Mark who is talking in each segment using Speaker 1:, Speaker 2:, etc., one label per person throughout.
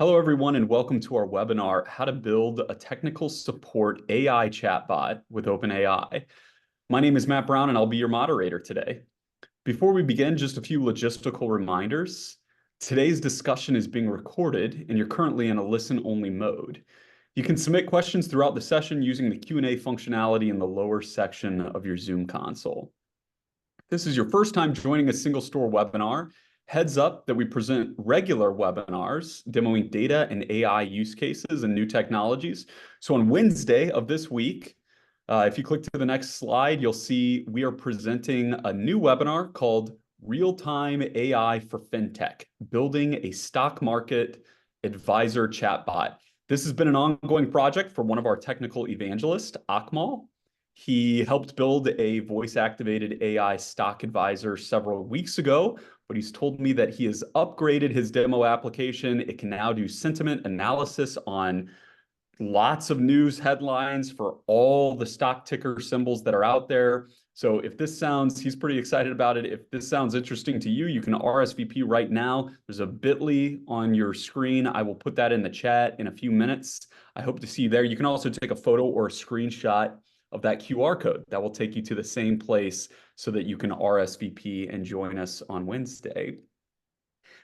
Speaker 1: Hello, everyone, and welcome to our webinar, How to Build a Technical Support AI Chatbot with OpenAI. My name is Matt Brown, and I'll be your moderator today. Before we begin, just a few logistical reminders. Today's discussion is being recorded, and you're currently in a listen-only mode. You can submit questions throughout the session using the Q&A functionality in the lower section of your Zoom console. If this is your first time joining a SingleStore webinar, heads up that we present regular webinars demoing data and AI use cases and new technologies. So on Wednesday of this week, if you click to the next slide, you'll see we are presenting a new webinar called Real-Time AI for FinTech, Building a Stock Market Advisor Chatbot. This has been an ongoing project for one of our technical evangelists, Akmal. He helped build a voice-activated AI stock advisor several weeks ago, but he's told me that he has upgraded his demo application. It can now do sentiment analysis on lots of news headlines for all the stock ticker symbols that are out there. So if this sounds, he's pretty excited about it. If this sounds interesting to you, you can RSVP right now. There's a bit.ly on your screen. I will put that in the chat in a few minutes. I hope to see you there. You can also take a photo or a screenshot of that QR code. That will take you to the same place so that you can RSVP and join us on Wednesday. And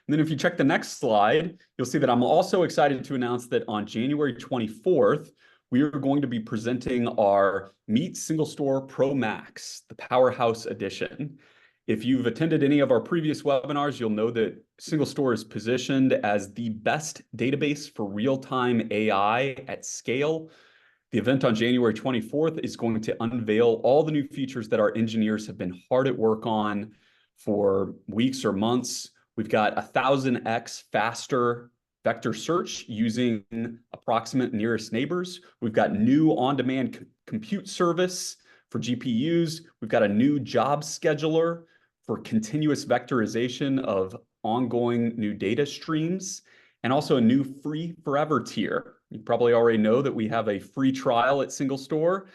Speaker 1: then if you check the next slide, you'll see that I'm also excited to announce that on January 24th, we are going to be presenting our Meet SingleStore Pro Max, the Powerhouse Edition. If you've attended any of our previous webinars, you'll know that SingleStore is positioned as the best database for real-time AI at scale. The event on January 24th is going to unveil all the new features that our engineers have been hard at work on for weeks or months. We've got 1000x faster vector search using approximate nearest neighbors. We've got new on-demand compute service for GPUs. We've got a new job scheduler for continuous vectorization of ongoing new data streams, and also a new free forever tier. You probably already know that we have a free trial at SingleStore,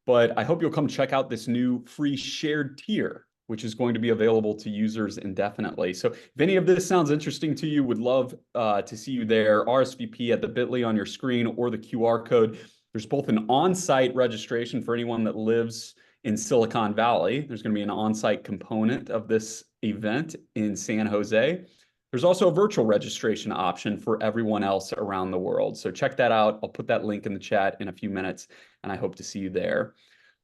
Speaker 1: but I hope you'll come check out this new free shared tier, which is going to be available to users indefinitely. So if any of this sounds interesting to you, would love to see you there. RSVP at the bit.ly on your screen or the QR code. There's both an on-site registration for anyone that lives in Silicon Valley. There's going to be an on-site component of this event in San Jose. There's also a virtual registration option for everyone else around the world. So check that out. I'll put that link in the chat in a few minutes, and I hope to see you there.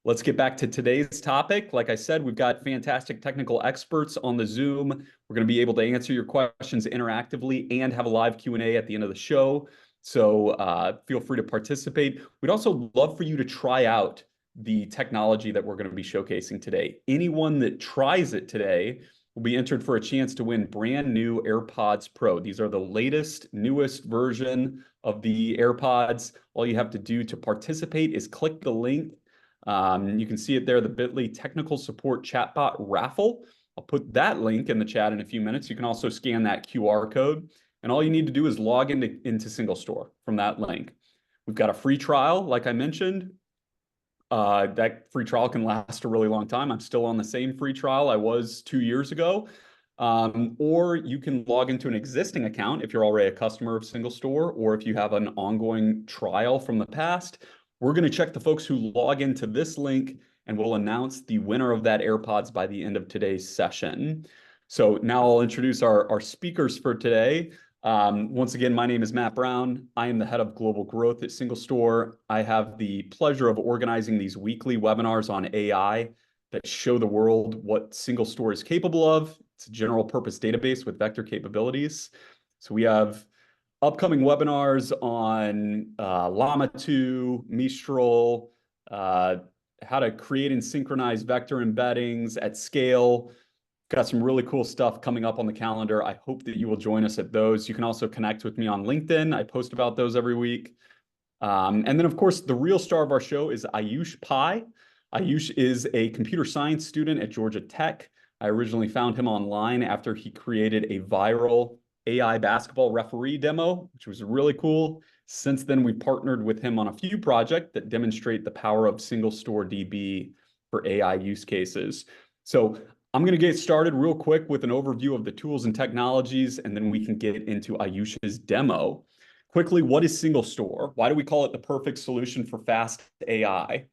Speaker 1: Let's get back to today's topic. Like I said, we've got fantastic technical experts on the Zoom. We're going to be able to answer your questions interactively and have a live Q&A at the end of the show. So feel free to participate. We'd also love for you to try out the technology that we're going to be showcasing today. Anyone that tries it today will be entered for a chance to win brand new AirPods Pro. These are the latest, newest version of the AirPods. All you have to do to participate is click the link. You can see it there, the bit.ly technical support chatbot raffle. I'll put that link in the chat in a few minutes. You can also scan that QR code. And all you need to do is log into SingleStore from that link. We've got a free trial, like I mentioned. That free trial can last a really long time. I'm still on the same free trial I was 2 years ago. Or you can log into an existing account if you're already a customer of SingleStore, or if you have an ongoing trial from the past. We're going to check the folks who log into this link, and we'll announce the winner of that AirPods by the end of today's session. So now I'll introduce our speakers for today. Once again, my name is Matt Brown. I am the head of global growth at SingleStore. I have the pleasure of organizing these weekly webinars on AI that show the world what SingleStore is capable of. It's a general purpose database with vector capabilities. So we have upcoming webinars on Llama 2, Mistral, how to create and synchronize vector embeddings at scale. Got some really cool stuff coming up on the calendar. I hope that you will join us at those. You can also connect with me on LinkedIn. I post about those every week. And then, of course, the real star of our show is Ayush Pai. Ayush is a computer science student at Georgia Tech. I originally found him online after he created a viral AI basketball referee demo, which was really cool. Since then, we partnered with him on a few projects that demonstrate the power of SingleStore DB for AI use cases. So I'm going to get started real quick with an overview of the tools and technologies, and then we can get into Ayush's demo. Quickly, what is SingleStore? Why do we call it the perfect solution for fast AI?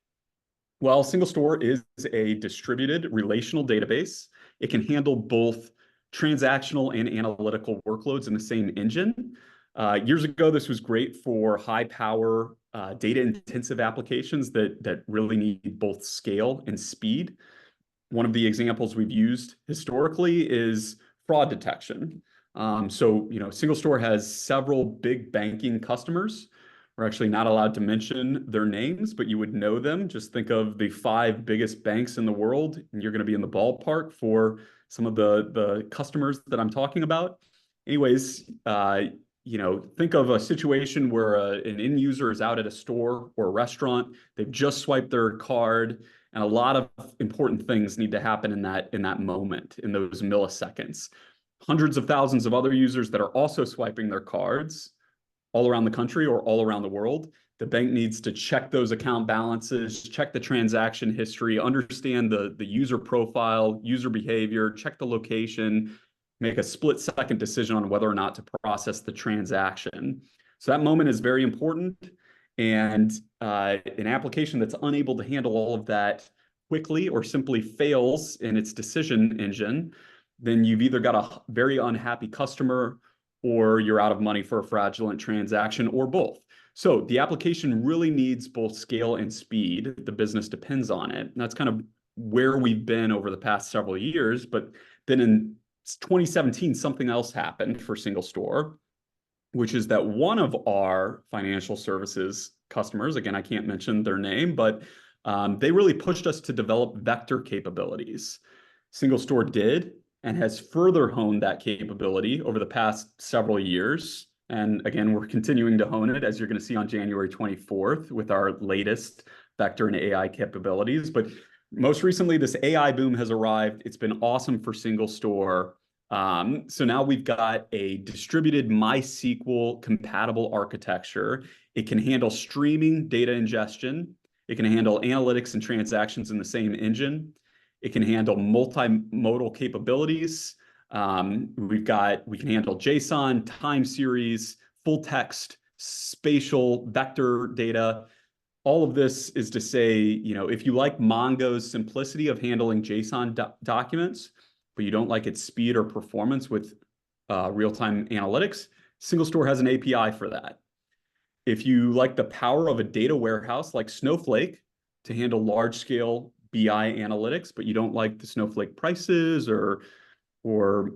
Speaker 1: Well, SingleStore is a distributed relational database. It can handle both transactional and analytical workloads in the same engine. Years ago, this was great for high power, data intensive applications that really need both scale and speed. One of the examples we've used historically is fraud detection. SingleStore has several big banking customers. We're actually not allowed to mention their names, but you would know them. Just think of the 5 biggest banks in the world, and you're going to be in the ballpark for some of the customers that I'm talking about. Anyways, think of a situation where an end user is out at a store or a restaurant. They've just swiped their card, and a lot of important things need to happen in that moment, in those milliseconds. Hundreds of thousands of other users that are also swiping their cards all around the country or all around the world. The bank needs to check those account balances, check the transaction history, understand the user profile, user behavior, check the location, make a split-second decision on whether or not to process the transaction. So that moment is very important. And an application that's unable to handle all of that quickly or simply fails in its decision engine, then you've either got a very unhappy customer or you're out of money for a fraudulent transaction, or both. So the application really needs both scale and speed. The business depends on it. And that's kind of where we've been over the past several years. But then in 2017, something else happened for SingleStore, which is that one of our financial services customers, again, I can't mention their name, but they really pushed us to develop vector capabilities. SingleStore did, and has further honed that capability over the past several years. And again, we're continuing to hone it, as you're going to see on January 24th with our latest vector and AI capabilities. But most recently, this AI boom has arrived. It's been awesome for SingleStore. So now we've got a distributed MySQL compatible architecture. It can handle streaming data ingestion. It can handle analytics and transactions in the same engine. It can handle multimodal capabilities. We can handle JSON, time series, full text, spatial, vector data. All of this is to say, if you like Mongo's simplicity of handling JSON documents, but you don't like its speed or performance with real-time analytics, SingleStore has an API for that. If you like the power of a data warehouse like Snowflake to handle large-scale BI analytics, but you don't like the Snowflake prices or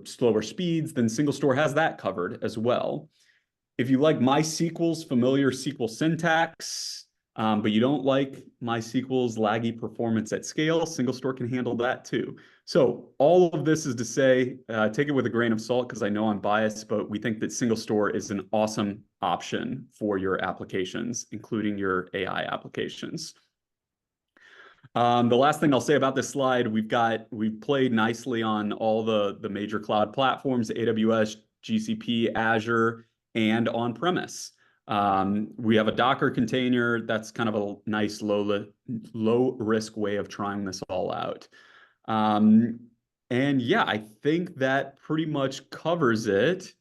Speaker 1: slower speeds, then SingleStore has that covered as well. If you like MySQL's familiar SQL syntax, but you don't like MySQL's laggy performance at scale, SingleStore can handle that too. So all of this is to say, take it with a grain of salt because I know I'm biased, but we think that SingleStore is an awesome option for your applications, including your AI applications. The last thing I'll say about this slide, we've played nicely on all the major cloud platforms, AWS, GCP, Azure, and on-premise. We have a Docker container. That's kind of a nice low risk way of trying this all out. And yeah, I think that pretty much covers it.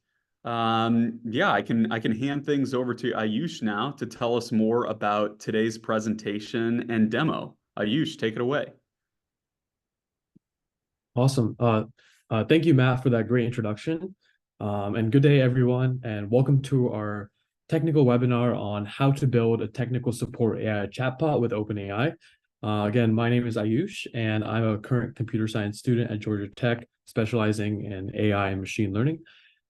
Speaker 1: Yeah, I can hand things over to Ayush now to tell us more about today's presentation and demo. Ayush, take it away.
Speaker 2: Awesome. Thank you, Matt, for that great introduction. And good day, everyone, and welcome to our technical webinar on how to build a technical support AI chatbot with OpenAI. Again, my name is Ayush, and I'm a current computer science student at Georgia Tech, specializing in AI and machine learning.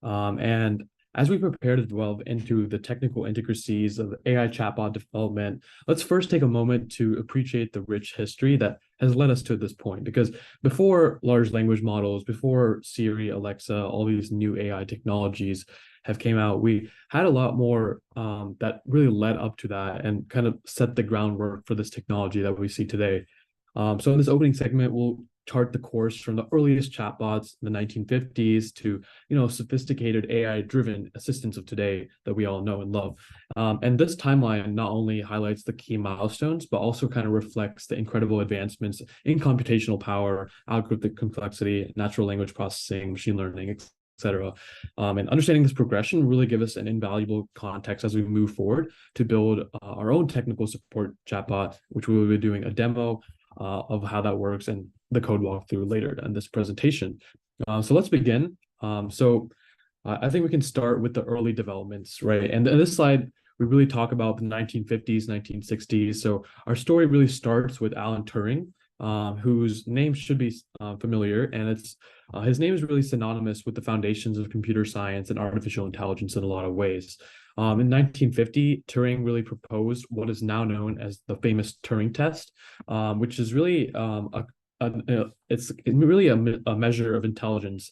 Speaker 2: And as we prepare to delve into the technical intricacies of AI chatbot development, let's first take a moment to appreciate the rich history that has led us to this point. Because before large language models, before Siri, Alexa, all these new AI technologies have came out, we had a lot more that really led up to that and kind of set the groundwork for this technology that we see today. So in this opening segment, we'll chart the course from the earliest chatbots in the 1950s to sophisticated AI-driven assistants of today that we all know and love. And this timeline not only highlights the key milestones, but also kind of reflects the incredible advancements in computational power, algorithmic complexity, natural language processing, machine learning, etc. And understanding this progression really give us an invaluable context as we move forward to build our own technical support chatbot, which we will be doing a demo of how that works and the code walkthrough later in this presentation. So let's begin. I think we can start with the early developments, right? And in this slide, we really talk about the 1950s, 1960s. So our story really starts with Alan Turing, whose name should be familiar, and his name is really synonymous with the foundations of computer science and artificial intelligence in a lot of ways. In 1950, Turing really proposed what is now known as the famous Turing test, which is really it's really a measure of intelligence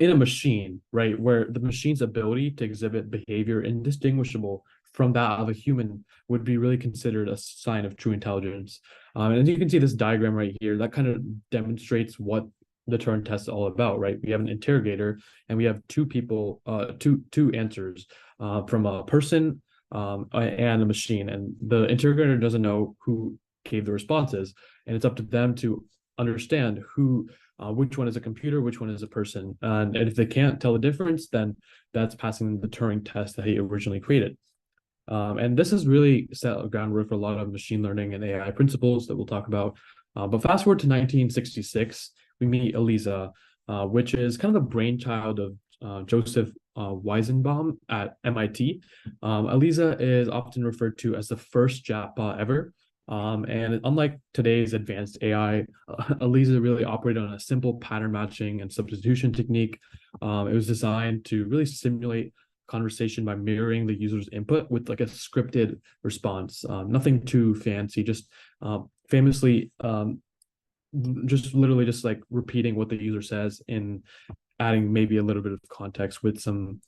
Speaker 2: in a machine, right? Where the machine's ability to exhibit behavior indistinguishable from that of a human would be really considered a sign of true intelligence. And you can see this diagram right here that kind of demonstrates what the Turing test is all about, right? We have an interrogator and we have two people, two answers from a person and a machine. And the interrogator doesn't know who gave the responses, and it's up to them to understand which one is a computer, which one is a person. And if they can't tell the difference, then that's passing the Turing test that he originally created. And this has really set a groundwork for a lot of machine learning and AI principles that we'll talk about. But fast forward to 1966, we meet ELIZA, which is kind of the brainchild of Joseph Weizenbaum at MIT. ELIZA is often referred to as the first chatbot ever. And unlike today's advanced AI, ELIZA really operated on a simple pattern matching and substitution technique. It was designed to really simulate conversation by mirroring the user's input with like a scripted response. Nothing too fancy, just famously just literally just like repeating what the user says and adding maybe a little bit of context with some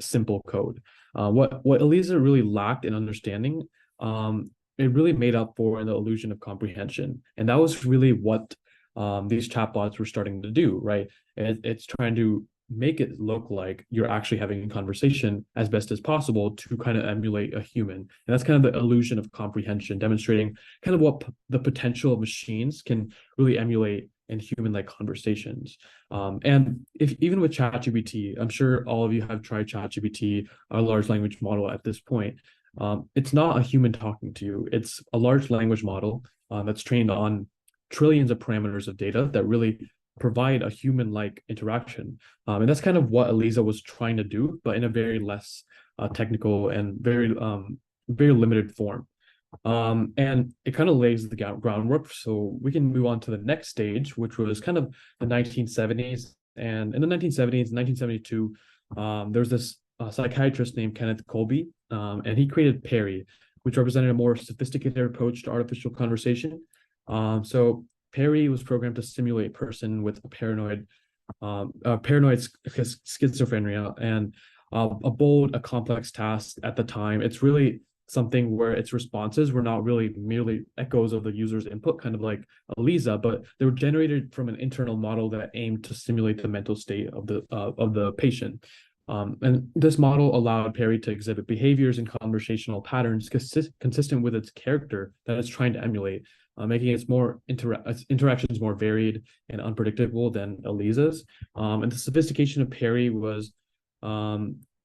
Speaker 2: simple code. What ELIZA really lacked in understanding, it really made up for in the illusion of comprehension, and that was really what these chatbots were starting to do, right? It's trying to make it look like you're actually having a conversation as best as possible to kind of emulate a human. And that's kind of the illusion of comprehension, demonstrating kind of what the potential of machines can really emulate in human-like conversations. And even with ChatGPT, I'm sure all of you have tried ChatGPT, a large language model at this point. It's not a human talking to you. It's a large language model that's trained on trillions of parameters of data that really provide a human-like interaction. And that's kind of what ELIZA was trying to do, but in a very less technical and very limited form. And it kind of lays the groundwork. So we can move on to the next stage, which was kind of the 1970s. And in the 1970s, 1972, there's this psychiatrist named Kenneth Colby, and he created Perry, which represented a more sophisticated approach to artificial conversation. So Perry was programmed to simulate a person with a paranoid schizophrenia and a complex task at the time. It's really something where its responses were not really merely echoes of the user's input, kind of like ELIZA, but they were generated from an internal model that aimed to simulate the mental state of the patient. And this model allowed Perry to exhibit behaviors and conversational patterns consistent with its character that it's trying to emulate, making its interactions more varied and unpredictable than ELIZA's. And the sophistication of Perry was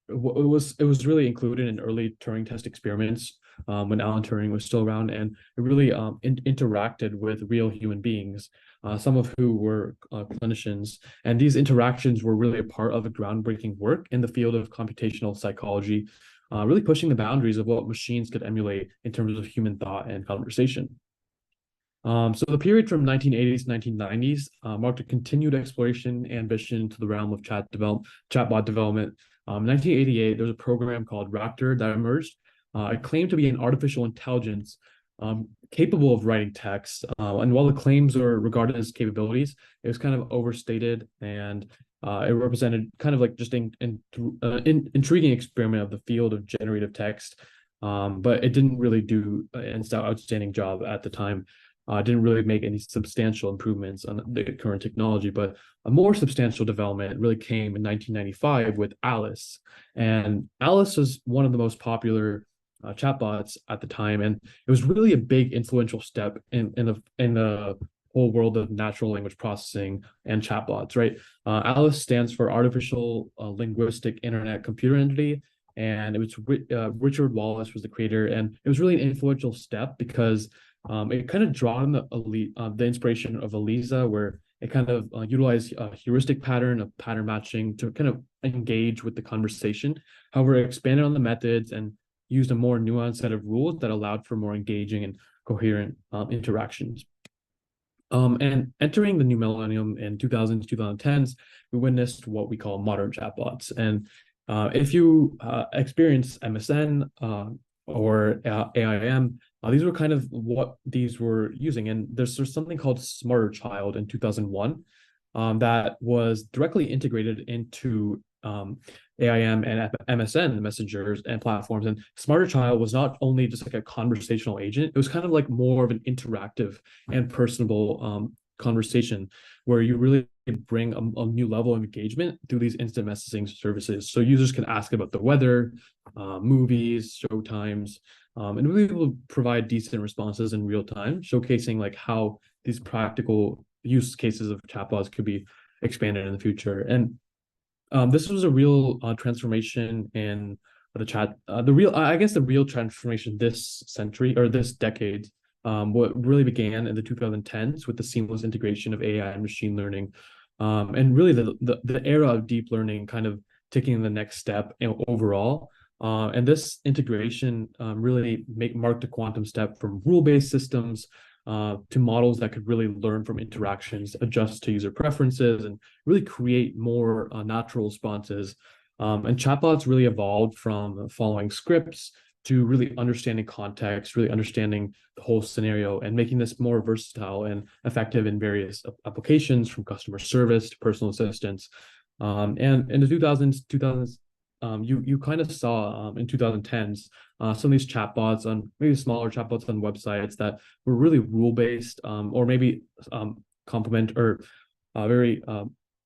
Speaker 2: really included in early Turing test experiments when Alan Turing was still around, and it really interacted with real human beings, some of who were clinicians. And these interactions were really a part of the groundbreaking work in the field of computational psychology, really pushing the boundaries of what machines could emulate in terms of human thought and conversation. So the period from 1980s to 1990s marked a continued exploration and ambition into the realm of chatbot development. 1988, there was a program called Raptor that emerged. It claimed to be an artificial intelligence capable of writing text. And while the claims were regarded as capabilities, it was kind of overstated, and it represented kind of like just an intriguing experiment of the field of generative text. But it didn't really do an outstanding job at the time. Didn't really make any substantial improvements on the current technology, but a more substantial development really came in 1995 with Alice. And Alice was one of the most popular chatbots at the time, and it was really a big influential step in the whole world of natural language processing and chatbots, right? ALICE stands for Artificial Linguistic Internet Computer Entity, and it was Richard Wallace was the creator, and it was really an influential step because it kind of drawn the inspiration of ELIZA, where it kind of utilized a heuristic pattern of pattern matching to kind of engage with the conversation. However, it expanded on the methods and used a more nuanced set of rules that allowed for more engaging and coherent interactions. And entering the new millennium in 2000s, 2010s, we witnessed what we call modern chatbots. And if you experience MSN or AIM, these were kind of what these were using. And there's something called Smarter Child in 2001 that was directly integrated into AIM and MSN messengers and platforms. And Smarter Child was not only just like a conversational agent, it was kind of like more of an interactive and personable conversation where you really bring a new level of engagement through these instant messaging services. So users can ask about the weather, movies, show times, and really will provide decent responses in real time, showcasing like how these practical use cases of chatbots could be expanded in the future. And this was a real transformation in the chat. The real transformation this century or this decade, what really began in the 2010s with the seamless integration of AI and machine learning, and really the era of deep learning kind of taking the next step overall. And this integration really marked a quantum step from rule-based systems to models that could really learn from interactions, adjust to user preferences, and really create more natural responses. And chatbots really evolved from following scripts to really understanding context, really understanding the whole scenario, and making this more versatile and effective in various applications, from customer service to personal assistance. And in the 2000s, you kind of saw in 2010s some of these chatbots on maybe smaller chatbots on websites that were really rule based, or maybe complement or very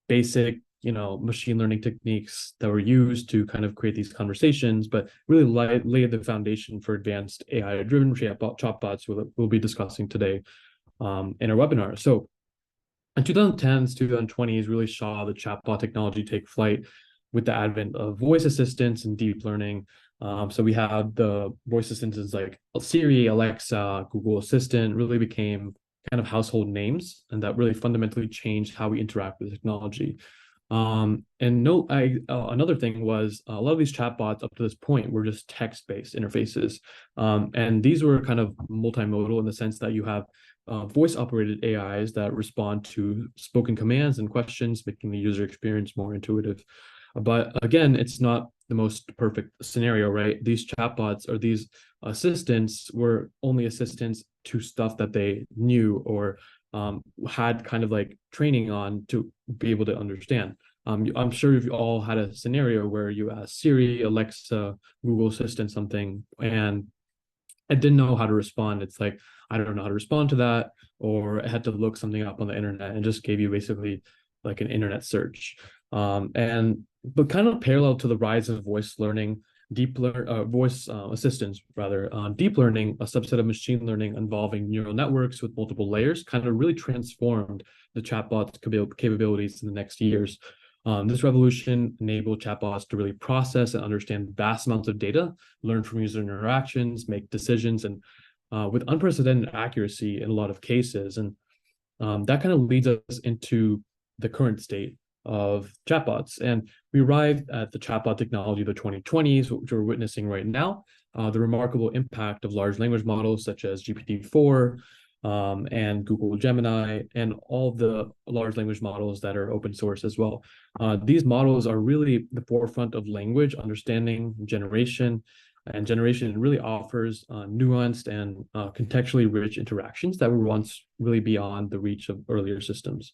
Speaker 2: basic, machine learning techniques that were used to kind of create these conversations, but really laid the foundation for advanced AI-driven chatbots we'll be discussing today in our webinar. So in 2010s, 2020s really saw the chatbot technology take flight with the advent of voice assistants and deep learning. So we had the voice assistants like Siri, Alexa, Google Assistant really became kind of household names, and that really fundamentally changed how we interact with technology. Another thing was a lot of these chatbots up to this point were just text-based interfaces. And these were kind of multimodal in the sense that you have voice-operated AIs that respond to spoken commands and questions, making the user experience more intuitive. But again, it's not the most perfect scenario, right? These chatbots or these assistants were only assistants to stuff that they knew or had kind of like training on to be able to understand. I'm sure you've all had a scenario where you ask Siri, Alexa, Google Assistant something, and I didn't know how to respond. It's like, I don't know how to respond to that, or I had to look something up on the internet and just gave you basically like an internet search. But kind of parallel to the rise of voice learning, voice assistants rather, deep learning, a subset of machine learning involving neural networks with multiple layers, kind of really transformed the chatbot capabilities in the next years. This revolution enabled chatbots to really process and understand vast amounts of data, learn from user interactions, make decisions, and with unprecedented accuracy in a lot of cases. And that kind of leads us into the current state of chatbots. And we arrived at the chatbot technology of the 2020s, which we're witnessing right now, the remarkable impact of large language models such as GPT-4 and Google Gemini, and all the large language models that are open source as well. These models are really the forefront of language understanding, generation, and generation really offers nuanced and contextually rich interactions that were once really beyond the reach of earlier systems.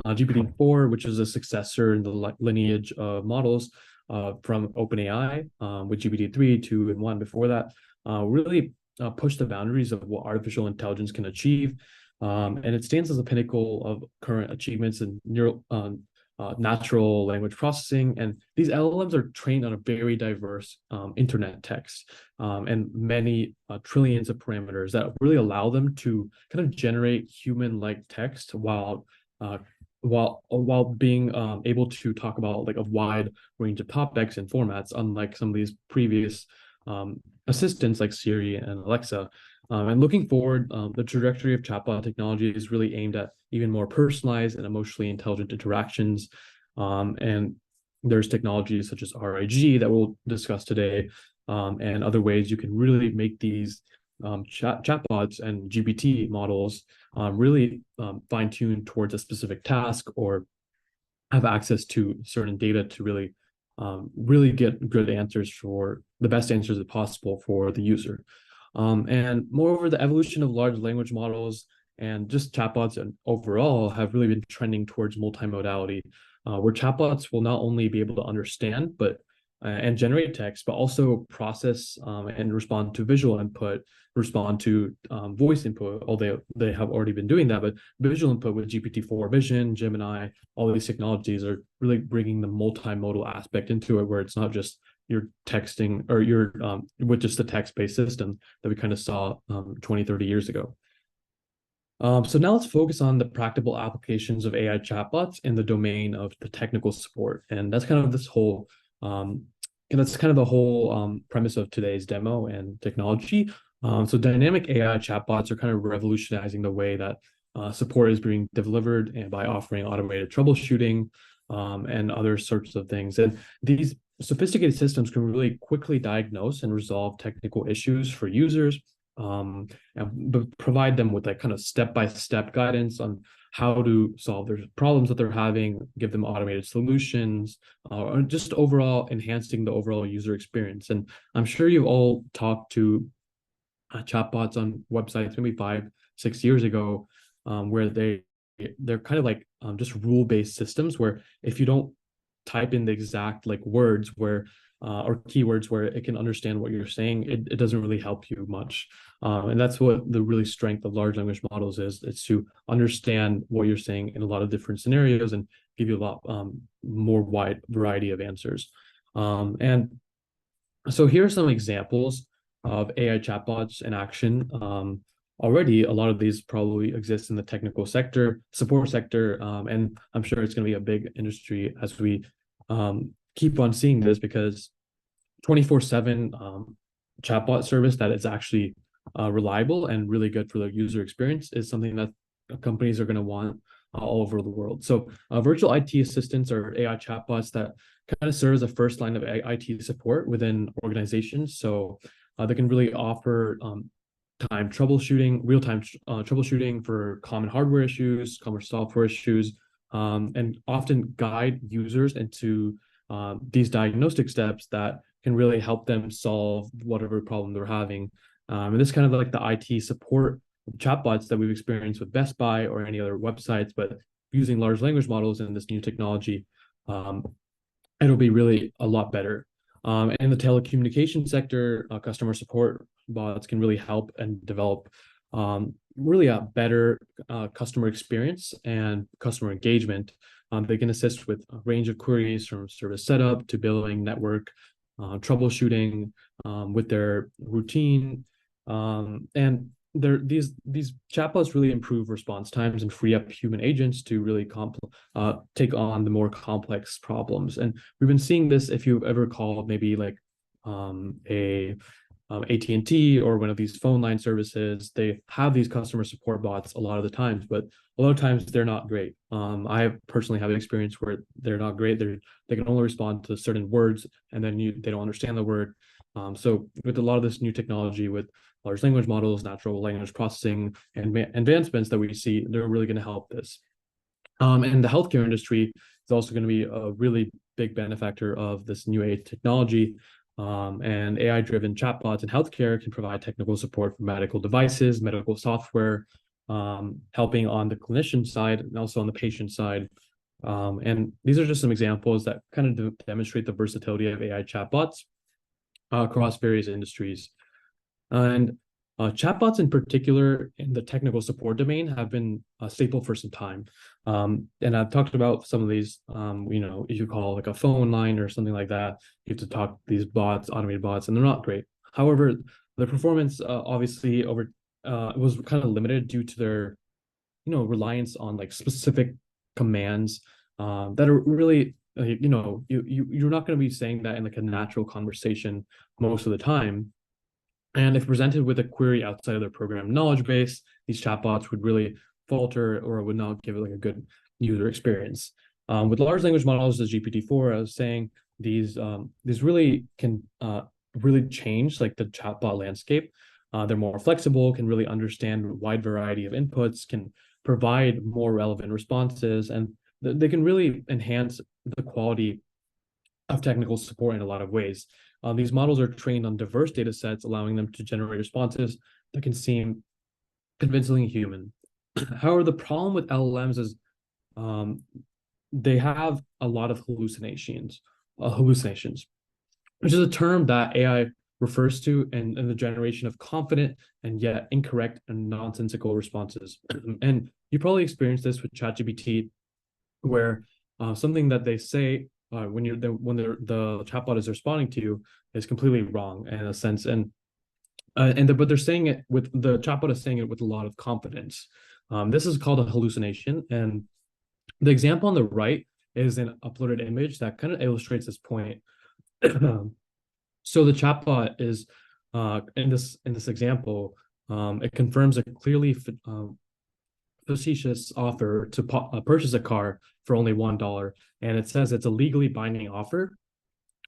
Speaker 2: GPT-4, which is a successor in the lineage of models from OpenAI, with GPT-3, 2, and 1 before that, really pushed the boundaries of what artificial intelligence can achieve. And it stands as a pinnacle of current achievements in natural language processing. And these LLMs are trained on a very diverse internet text and many trillions of parameters that really allow them to kind of generate human-like text uh, while being able to talk about like a wide range of topics and formats, unlike some of these previous assistants like Siri and Alexa. And looking forward, the trajectory of chatbot technology is really aimed at even more personalized and emotionally intelligent interactions. And there's technologies such as RAG that we'll discuss today, and other ways you can really make these chatbots and GPT models really fine-tuned towards a specific task or have access to certain data to really get good answers for the best answers possible for the user. And moreover, the evolution of large language models and just chatbots and overall have really been trending towards multimodality, where chatbots will not only be able to understand and generate text, but also process and respond to visual input, respond to voice input, although they have already been doing that. But visual input with GPT-4 Vision, Gemini, all these technologies are really bringing the multimodal aspect into it, where it's not just you're texting or you're with just the text-based system that we kind of saw 20, 30 years ago. So now let's focus on the practical applications of AI chatbots in the domain of the technical support. And that's kind of this whole, that's kind of the whole premise of today's demo and technology. So dynamic AI chatbots are kind of revolutionizing the way that support is being delivered and by offering automated troubleshooting and other sorts of things. And these sophisticated systems can really quickly diagnose and resolve technical issues for users, and provide them with that kind of step-by-step guidance on how to solve their problems that they're having, give them automated solutions, or just overall enhancing the overall user experience. And I'm sure you've all talked to chatbots on websites maybe 5, 6 years ago, where they're kind of like just rule-based systems where if you don't type in the exact like words where or keywords where it can understand what you're saying, it doesn't really help you much. And that's what the really strength of large language models is. It's to understand what you're saying in a lot of different scenarios and give you a lot more wide variety of answers. And so here are some examples of AI chatbots in action. Already, a lot of these probably exist in the technical sector, support sector, and I'm sure it's going to be a big industry as we keep on seeing this, because 24/7 chatbot service that is actually reliable and really good for the user experience is something that companies are going to want all over the world. So virtual IT assistants or AI chatbots that kind of serve as a first line of IT support within organizations. So they can really offer real-time troubleshooting for common hardware issues, common software issues, and often guide users into these diagnostic steps that can really help them solve whatever problem they're having. And this kind of like the IT support chatbots that we've experienced with Best Buy or any other websites, but using large language models and this new technology, it'll be really a lot better. In the telecommunication sector, customer support bots can really help and develop really a better customer experience and customer engagement. They can assist with a range of queries from service setup to billing, network, troubleshooting with their routine. And these chatbots really improve response times and free up human agents to really take on the more complex problems. And we've been seeing this if you've ever called maybe like a AT&T or one of these phone line services. They have these customer support bots a lot of the times, but a lot of times they're not great. I personally have an experience where they're not great. They can only respond to certain words, and then they don't understand the word. So with a lot of this new technology with large language models, natural language processing, and advancements that we see, they're really going to help this. And the healthcare industry is also going to be a really big benefactor of this new age technology. And AI-driven chatbots in healthcare can provide technical support for medical devices, medical software, helping on the clinician side and also on the patient side. And these are just some examples that kind of demonstrate the versatility of AI chatbots across various industries. And Chatbots in particular in the technical support domain have been a staple for some time. And I've talked about some of these, you call like a phone line or something like that. You have to talk these bots, automated bots, and they're not great. However, the performance obviously was kind of limited due to their, reliance on like specific commands that are really, you're not going to be saying that in like a natural conversation most of the time. And if presented with a query outside of their program knowledge base, these chatbots would really falter or would not give it like a good user experience. With large language models, as GPT-4, I was saying these really can really change like the chatbot landscape. They're more flexible, can really understand a wide variety of inputs, can provide more relevant responses, and they can really enhance the quality of technical support in a lot of ways. These models are trained on diverse data sets, allowing them to generate responses that can seem convincingly human. However, the problem with LLMs is um, they have a lot of hallucinations, which is a term that AI refers to in the generation of confident and yet incorrect and nonsensical responses. And you probably experienced this with ChatGPT, where something that they say when the chatbot is responding to you is completely wrong in a sense, but they're saying it with the chatbot is saying it with a lot of confidence. This is called a hallucination, and the example on the right is an uploaded image that kind of illustrates this point. So the chatbot is in this example, it confirms a clearly facetious offer to purchase a car for only $1, and it says it's a legally binding offer,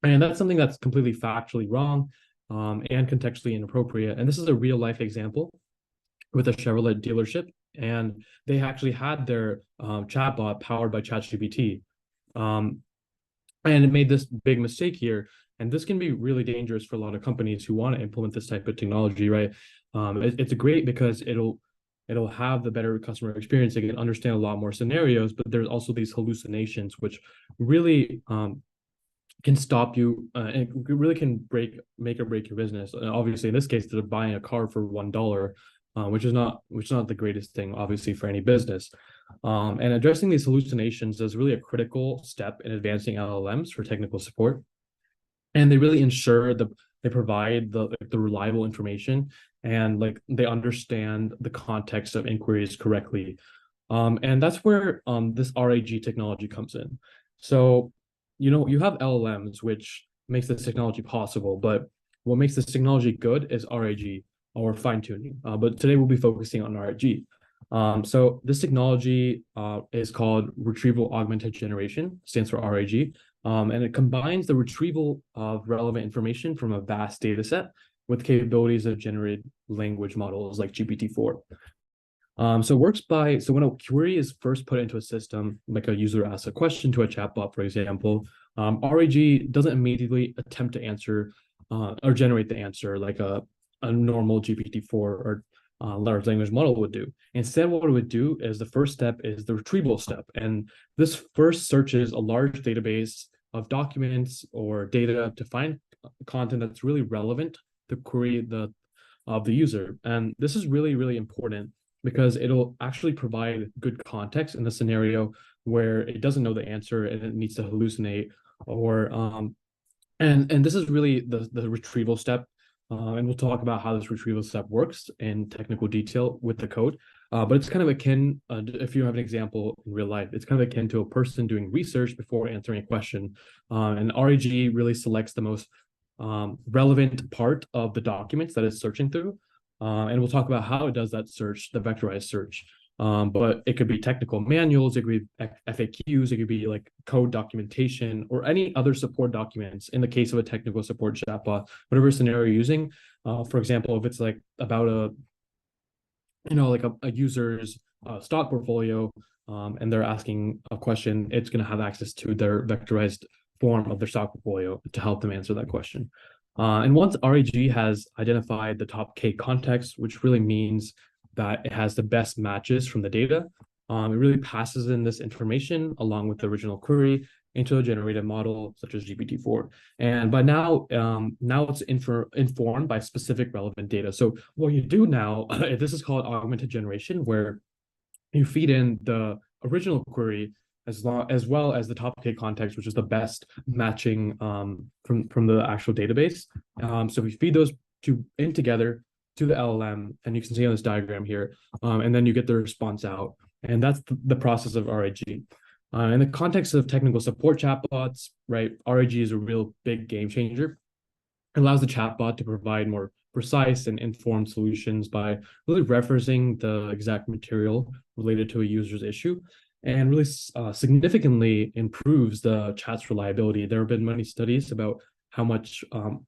Speaker 2: and that's something that's completely factually wrong, and contextually inappropriate. And this is a real life example with a Chevrolet dealership, and they actually had their chatbot powered by ChatGPT, um, and it made this big mistake here. And this can be really dangerous for a lot of companies who want to implement this type of technology, right? It's great because it'll have the better customer experience. It can understand a lot more scenarios, but there's also these hallucinations, which really can stop you, and it really can make or break your business. Obviously, in this case, they're buying a car for $1, which is not the greatest thing, obviously, for any business. And addressing these hallucinations is really a critical step in advancing LLMs for technical support, and they really ensure they provide the reliable information, and like they understand the context of inquiries correctly. And that's where this RAG technology comes in. So, you have LLMs, which makes this technology possible, but what makes this technology good is RAG, or fine tuning. But today we'll be focusing on RAG. So this technology is called retrieval augmented generation, stands for RAG, and it combines the retrieval of relevant information from a vast data set with capabilities of generated language models like GPT-4. So it works so when a query is first put into a system, like a user asks a question to a chatbot, for example, RAG doesn't immediately attempt to answer or generate the answer like a normal GPT-4 or large language model would do. Instead, what it would do is the first step is the retrieval step. And this first searches a large database of documents or data to find content that's really relevant to the query of the user. And this is really, really important because it'll actually provide good context in the scenario where it doesn't know the answer and it needs to hallucinate, or and this is really the retrieval step. And we'll talk about how this retrieval step works in technical detail with the code. But it's kind of akin, if you have an example in real life, it's kind of akin to a person doing research before answering a question. And RAG really selects the most relevant part of the documents that it's searching through. And we'll talk about how it does that search, the vectorized search. But it could be technical manuals, it could be FAQs, it could be like code documentation or any other support documents in the case of a technical support chatbot, whatever scenario you're using. For example, if it's like about a user's stock portfolio, and they're asking a question, it's going to have access to their vectorized form of their stock portfolio to help them answer that question. And once RAG has identified the top K context, which really means that it has the best matches from the data, it really passes in this information along with the original query, into a generated model such as GPT-4. And by now it's informed by specific relevant data. So what you do now, this is called augmented generation, where you feed in the original query as well as the top K context, which is the best matching from the actual database. So we feed those two in together to the LLM, and you can see on this diagram here, and then you get the response out. And that's the process of RAG. In the context of technical support chatbots, right, RAG is a real big game changer. It allows the chatbot to provide more precise and informed solutions by really referencing the exact material related to a user's issue, and really significantly improves the chat's reliability. There have been many studies about how much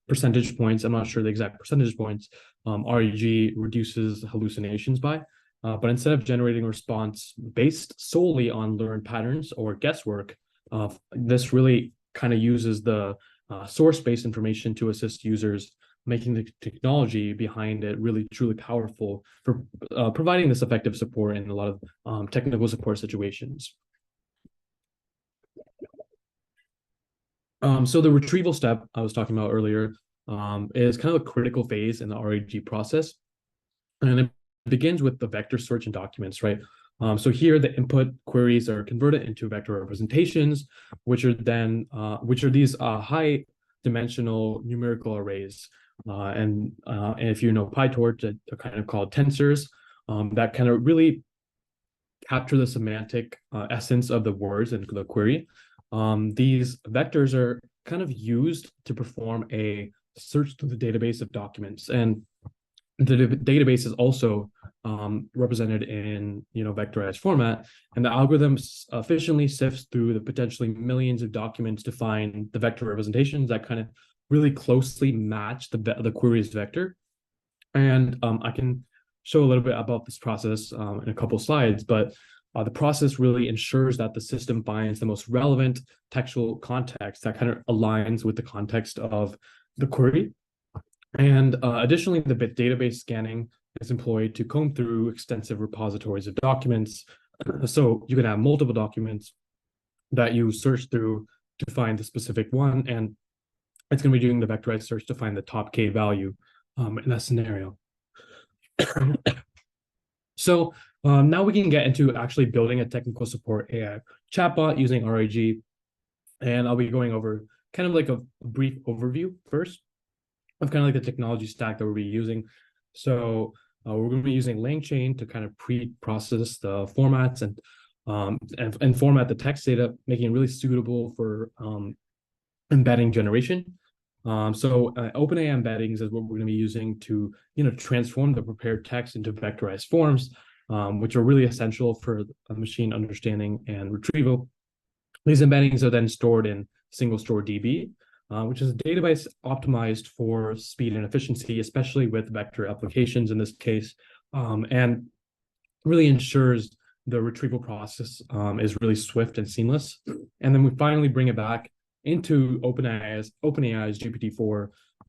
Speaker 2: percentage points, I'm not sure the exact percentage points, RAG reduces hallucinations by. But instead of generating a response based solely on learned patterns or guesswork, this really kind of uses the source-based information to assist users, making the technology behind it really truly powerful for providing this effective support in a lot of technical support situations. So the retrieval step I was talking about earlier is kind of a critical phase in the RAG process. And it begins with the vector search in documents, right? So here the input queries are converted into vector representations, which are these high dimensional numerical arrays. And if you know PyTorch, they're kind of called tensors that kind of really capture the semantic essence of the words in the query. These vectors are kind of used to perform a search through the database of documents, and the database is also represented in vectorized format, and the algorithm efficiently sifts through the potentially millions of documents to find the vector representations that kind of really closely match the query's vector. And I can show a little bit about this process in a couple slides, but the process really ensures that the system finds the most relevant textual context that kind of aligns with the context of the query. And additionally, the database scanning is employed to comb through extensive repositories of documents. So you can have multiple documents that you search through to find the specific one, and it's going to be doing the vectorized search to find the top K value in that scenario. So now we can get into actually building a technical support AI chatbot using RAG. And I'll be going over kind of like a brief overview first of kind of like the technology stack that we'll be using. So we're going to be using LangChain to kind of pre-process the formats and format the text data, making it really suitable for embedding generation. So OpenAI embeddings is what we're going to be using to transform the prepared text into vectorized forms, which are really essential for machine understanding and retrieval. These embeddings are then stored in SingleStore DB, which is a database optimized for speed and efficiency, especially with vector applications in this case, and really ensures the retrieval process is really swift and seamless. And then we finally bring it back into OpenAI's GPT-4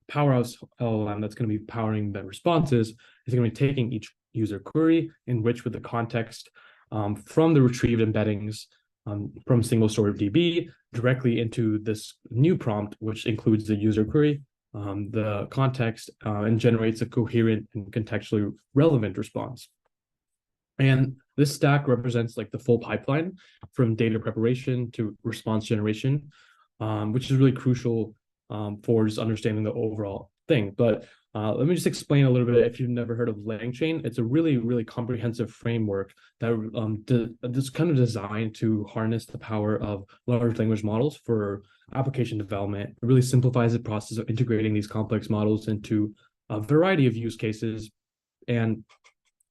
Speaker 2: powerhouse LLM that's going to be powering the responses. It's going to be taking each user query enriched with the context from the retrieved embeddings from SingleStore DB directly into this new prompt, which includes the user query, the context, and generates a coherent and contextually relevant response. And this stack represents like the full pipeline from data preparation to response generation, which is really crucial for just understanding the overall thing. But let me just explain a little bit. If you've never heard of LangChain, it's a really, really comprehensive framework that is kind of designed to harness the power of large language models for application development. It really simplifies the process of integrating these complex models into a variety of use cases. And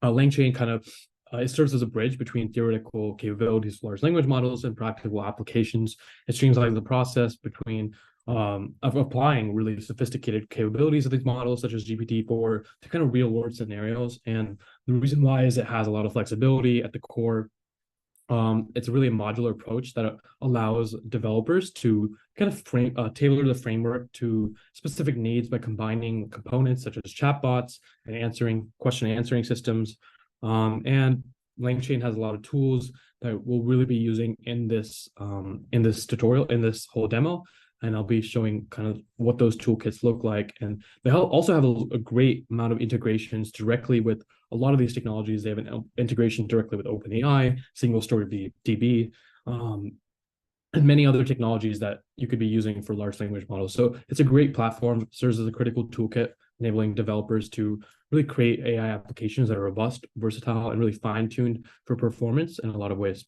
Speaker 2: LangChain kind of it serves as a bridge between theoretical capabilities of large language models and practical applications. It streamlines the process between of applying really sophisticated capabilities of these models, such as GPT-4, to kind of real-world scenarios. And the reason why is it has a lot of flexibility at the core. It's really a modular approach that allows developers to kind of tailor the framework to specific needs by combining components such as chatbots and question answering systems. And LangChain has a lot of tools that we'll really be using in this tutorial, in this whole demo. And I'll be showing kind of what those toolkits look like. And they also have a great amount of integrations directly with a lot of these technologies. They have an integration directly with OpenAI, SingleStore DB, and many other technologies that you could be using for large language models. So it's a great platform, serves as a critical toolkit, enabling developers to really create AI applications that are robust, versatile, and really fine-tuned for performance in a lot of ways.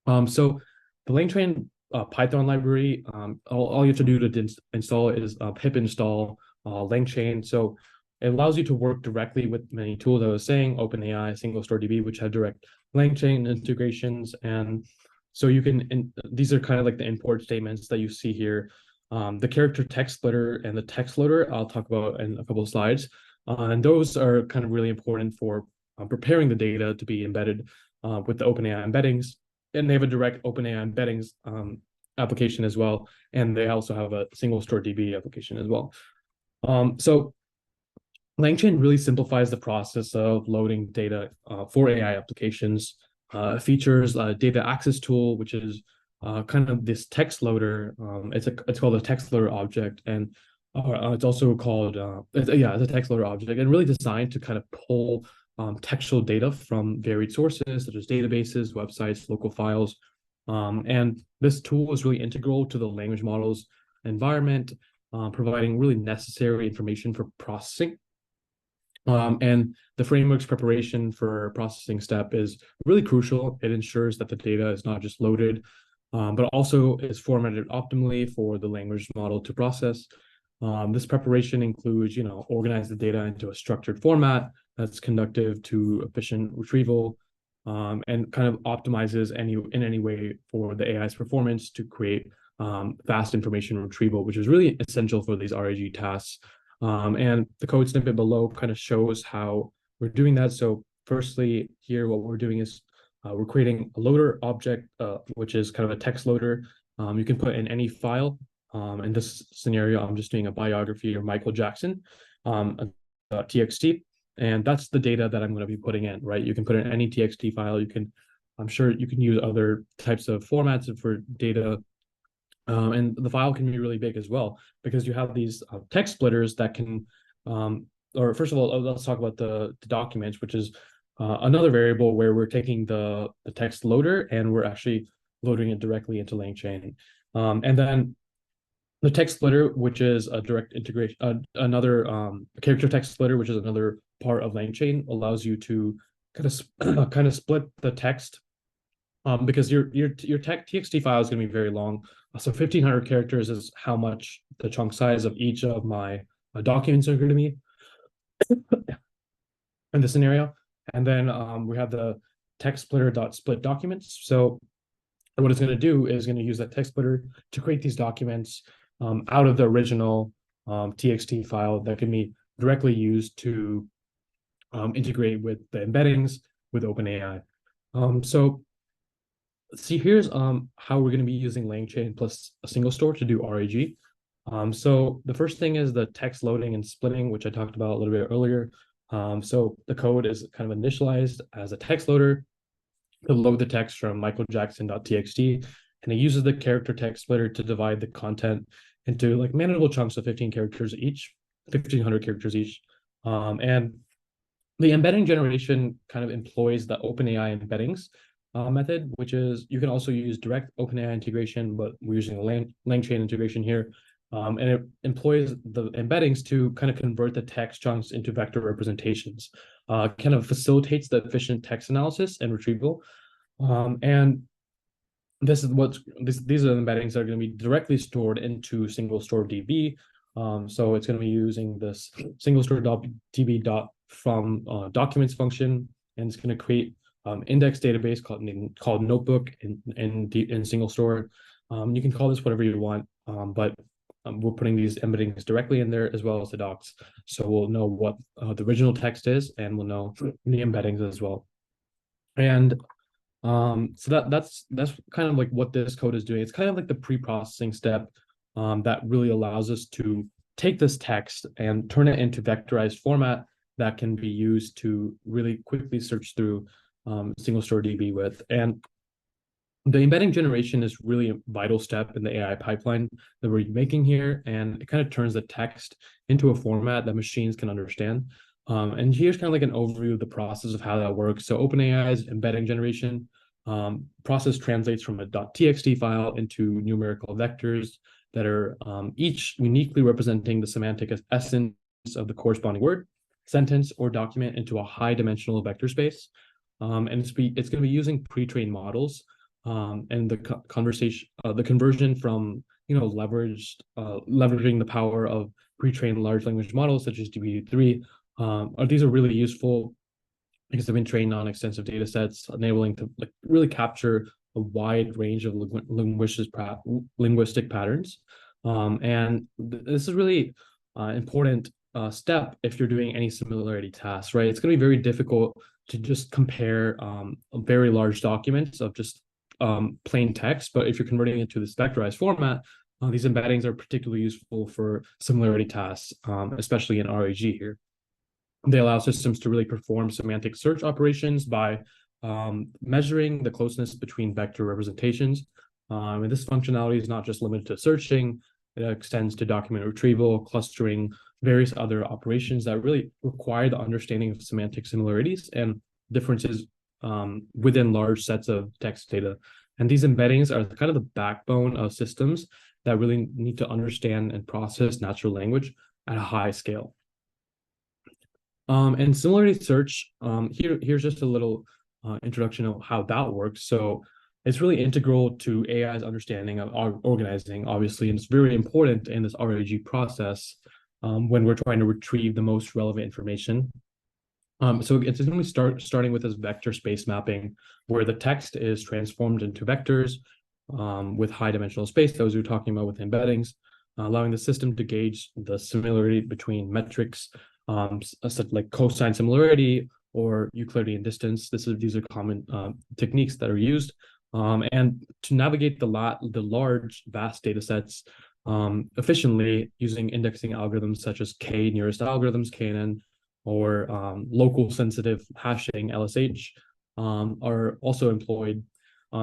Speaker 2: So the LangChain Python library, all you have to do to install it is pip install LangChain. So it allows you to work directly with many tools. I was saying OpenAI, SingleStore DB, which have direct LangChain integrations. And so you can, these are kind of like the import statements that you see here. The character text splitter and the text loader, I'll talk about in a couple of slides. And those are kind of really important for preparing the data to be embedded with the OpenAI embeddings. And they have a direct OpenAI embeddings application as well. And they also have a SingleStore DB application as well. So LangChain really simplifies the process of loading data for AI applications. Features a data access tool, which is kind of this text loader. It's called a text loader object, and it's also called it's a text loader object, and really designed to kind of pull textual data from varied sources such as databases, websites, local files. And this tool is really integral to the language model's environment, providing really necessary information for processing. And the framework's preparation for processing step is really crucial. It ensures that the data is not just loaded, but also is formatted optimally for the language model to process. This preparation includes, organize the data into a structured format that's conducive to efficient retrieval, and kind of optimizes in any way for the AI's performance to create fast information retrieval, which is really essential for these RAG tasks. And the code snippet below kind of shows how we're doing that. So firstly, here, what we're doing is we're creating a loader object, which is kind of a text loader. You can put in any file. In this scenario, I'm just doing a biography of Michael Jackson, txt, and that's the data that I'm going to be putting in, right? You can put in any txt file. I'm sure you can use other types of formats for data. And the file can be really big as well, because you have these text splitters that can, or first of all, let's talk about the documents, which is another variable where we're taking the text loader and we're actually loading it directly into LangChain. And then the text splitter, which is a direct integration, another character text splitter, which is another part of LangChain, allows you to kind of split the text, because your txt file is going to be very long. So 1,500 characters is how much the chunk size of each of my documents are going to be in this scenario. And then we have the text splitter.split documents. So what it's going to do is going to use that text splitter to create these documents out of the original txt file that can be directly used to integrate with the embeddings with OpenAI. So see, here's how we're going to be using LangChain plus a SingleStore to do RAG. So the first thing is the text loading and splitting, which I talked about a little bit earlier. So the code is kind of initialized as a text loader to load the text from michaeljackson.txt, and it uses the character text splitter to divide the content into like manageable chunks of 15 characters each, 1,500 characters each. And the embedding generation kind of employs the OpenAI embeddings method, which is, you can also use direct OpenAI integration, but we're using a LangChain integration here. And it employs the embeddings to kind of convert the text chunks into vector representations, kind of facilitates the efficient text analysis and retrieval. And this is these are the embeddings that are going to be directly stored into SingleStore DB. So it's going to be using this SingleStore DB from documents function, and it's going to create index database called notebook in SingleStore. You can call this whatever you want, but we're putting these embeddings directly in there as well as the docs. So we'll know what the original text is, and we'll know the embeddings as well. And so that's kind of like what this code is doing. It's kind of like the pre-processing step that really allows us to take this text and turn it into vectorized format that can be used to really quickly search through SingleStore DB with. And the embedding generation is really a vital step in the AI pipeline that we're making here, and it kind of turns the text into a format that machines can understand. And here's kind of like an overview of the process of how that works. So OpenAI's embedding generation process translates from a .txt file into numerical vectors that are each uniquely representing the semantic essence of the corresponding word, sentence, or document into a high-dimensional vector space. And it's going to be using pre-trained models, and the conversion from leveraging the power of pre-trained large language models such as GPT-3. These are really useful because they've been trained on extensive data sets, enabling to really capture a wide range of linguistic patterns. And this is really important step if you're doing any similarity tasks, right? It's going to be very difficult to just compare very large documents of just plain text, but if you're converting it to this vectorized format, these embeddings are particularly useful for similarity tasks, especially in RAG here. They allow systems to really perform semantic search operations by measuring the closeness between vector representations. And this functionality is not just limited to searching, it extends to document retrieval, clustering, various other operations that really require the understanding of semantic similarities and differences within large sets of text data. And these embeddings are kind of the backbone of systems that really need to understand and process natural language at a high scale. And similarity search, here's just a little introduction of how that works. So it's really integral to AI's understanding of organizing, obviously, and it's very important in this RAG process when we're trying to retrieve the most relevant information. So it's going to be starting with this vector space mapping, where the text is transformed into vectors with high dimensional space, those we're talking about with embeddings, allowing the system to gauge the similarity between metrics, such like cosine similarity or Euclidean distance. These are common techniques that are used, and to navigate the large, vast data sets efficiently using indexing algorithms such as k-nearest algorithms, KNN, or local sensitive hashing, LSH, are also employed.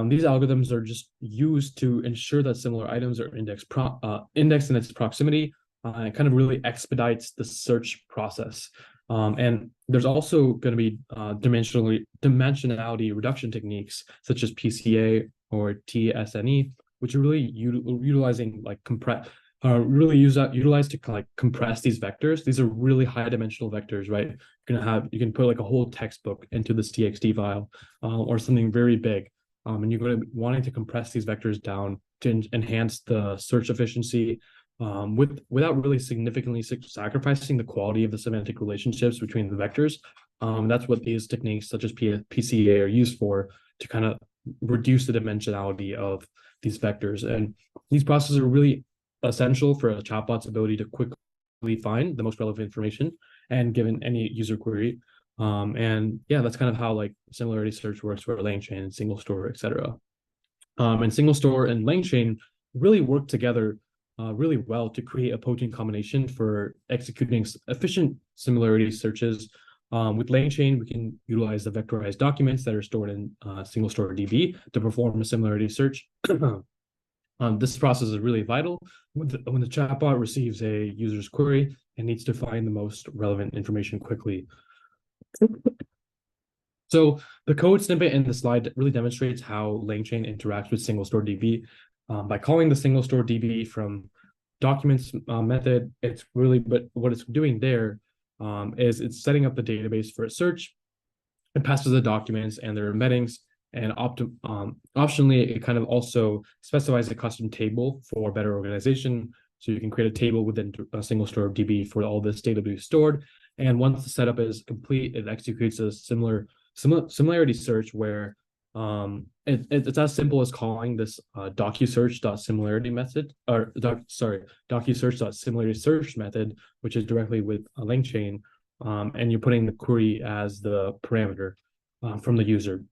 Speaker 2: These algorithms are just used to ensure that similar items are indexed in its proximity. It kind of really expedites the search process. And there's also going to be dimensionality reduction techniques such as PCA or TSNE, which are really utilizing like utilized to like compress these vectors. These are really high dimensional vectors, right? You can put like a whole textbook into this TXT file or something very big. And you're going to be wanting to compress these vectors down to enhance the search efficiency without really significantly sacrificing the quality of the semantic relationships between the vectors. That's what these techniques such as PCA are used for, to kind of reduce the dimensionality of these vectors. And these processes are really essential for a chatbot's ability to quickly find the most relevant information and given any user query. And yeah, that's kind of how like similarity search works for LangChain and SingleStore, etc. And SingleStore and LangChain really work together really well to create a potent combination for executing efficient similarity searches. With LangChain, we can utilize the vectorized documents that are stored in SingleStore DB to perform a similarity search. This process is really vital when the chatbot receives a user's query and needs to find the most relevant information quickly. So the code snippet in the slide really demonstrates how LangChain interacts with SingleStore DB. By calling the SingleStore DB from documents method, but what it's doing there is it's setting up the database for a search. It passes the documents and their embeddings, and optionally, it kind of also specifies a custom table for better organization. So you can create a table within a SingleStore DB for all this data to be stored. And once the setup is complete, it executes a similarity search where it's as simple as calling this docusearch.similarity method, or docusearch.similarity search method, which is directly with a LangChain, and you're putting the query as the parameter from the user,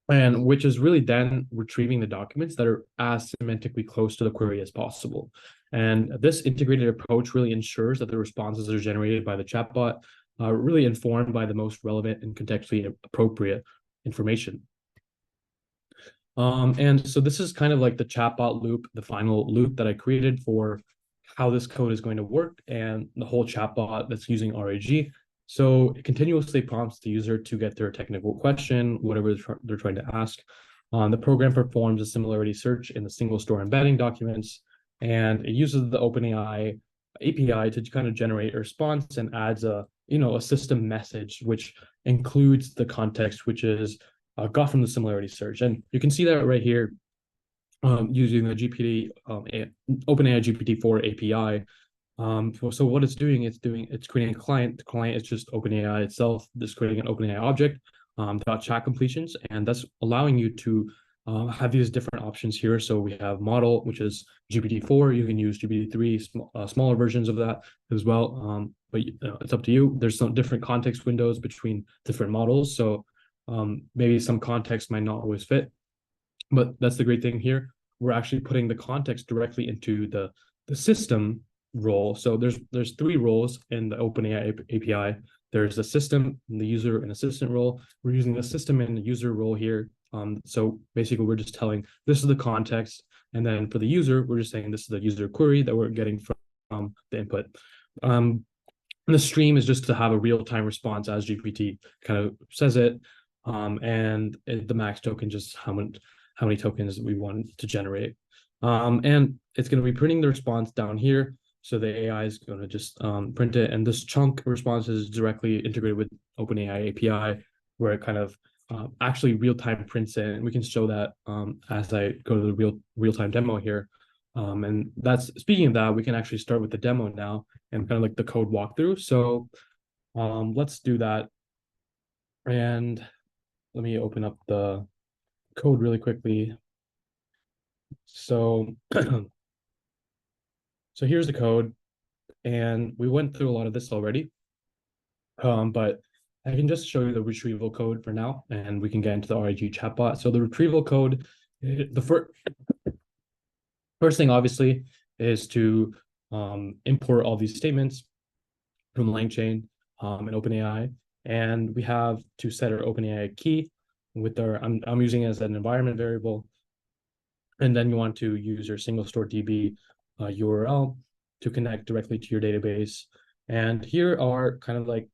Speaker 2: and which is really then retrieving the documents that are as semantically close to the query as possible. And this integrated approach really ensures that the responses that are generated by the chatbot are really informed by the most relevant and contextually appropriate information. And so this is kind of like the chatbot loop, the final loop that I created for how this code is going to work and the whole chatbot that's using RAG. So it continuously prompts the user to get their technical question, whatever they're trying to ask. The program performs a similarity search in the SingleStore embedding documents, and it uses the OpenAI API to kind of generate a response and adds a system message, which includes the context, which is got from the similarity search. And you can see that right here using the OpenAI GPT-4 API. So what it's doing, it's creating a client. The client is just OpenAI itself, just creating an OpenAI object, .chat completions, and that's allowing you to have these different options here. So we have model, which is GPT-4. You can use GPT-3, smaller versions of that as well. But it's up to you. There's some different context windows between different models. So maybe some context might not always fit, but that's the great thing here. We're actually putting the context directly into the system role. So there's three roles in the OpenAI API. There's the system, the user, and assistant role. We're using the system and the user role here. So basically, we're just telling this is the context, and then for the user, we're just saying this is the user query that we're getting from the input. And the stream is just to have a real-time response as GPT kind of says it. The max token just how many tokens we want to generate. And it's going to be printing the response down here. So the AI is going to just print it. And this chunk response is directly integrated with OpenAI API, where it kind of actually real-time prints it. And we can show that as I go to the real-time demo here. And that's speaking of that, we can actually start with the demo now and kind of like the code walkthrough. So let's do that. And let me open up the code really quickly. So, so here's the code, and we went through a lot of this already, but I can just show you the retrieval code for now, and we can get into the RAG chatbot. So the retrieval code, the first thing obviously is to import all these statements from LangChain and OpenAI, and we have to set our OpenAI key with our I'm using it as an environment variable. And then you want to use your SingleStore DB URL to connect directly to your database. And here are kind of like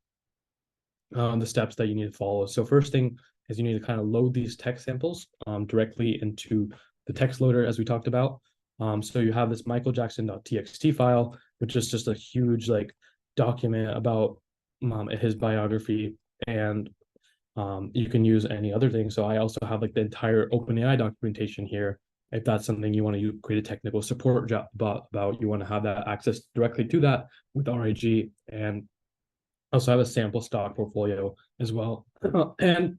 Speaker 2: the steps that you need to follow. So first thing is you need to kind of load these text samples directly into the text loader, as we talked about. So you have this michaeljackson.txt file, which is just a huge like document about his biography, and you can use any other thing. So I also have like the entire OpenAI documentation here. If that's something you want to create a technical support job about, you want to have that access directly to that with RAG, and also have a sample stock portfolio as well. And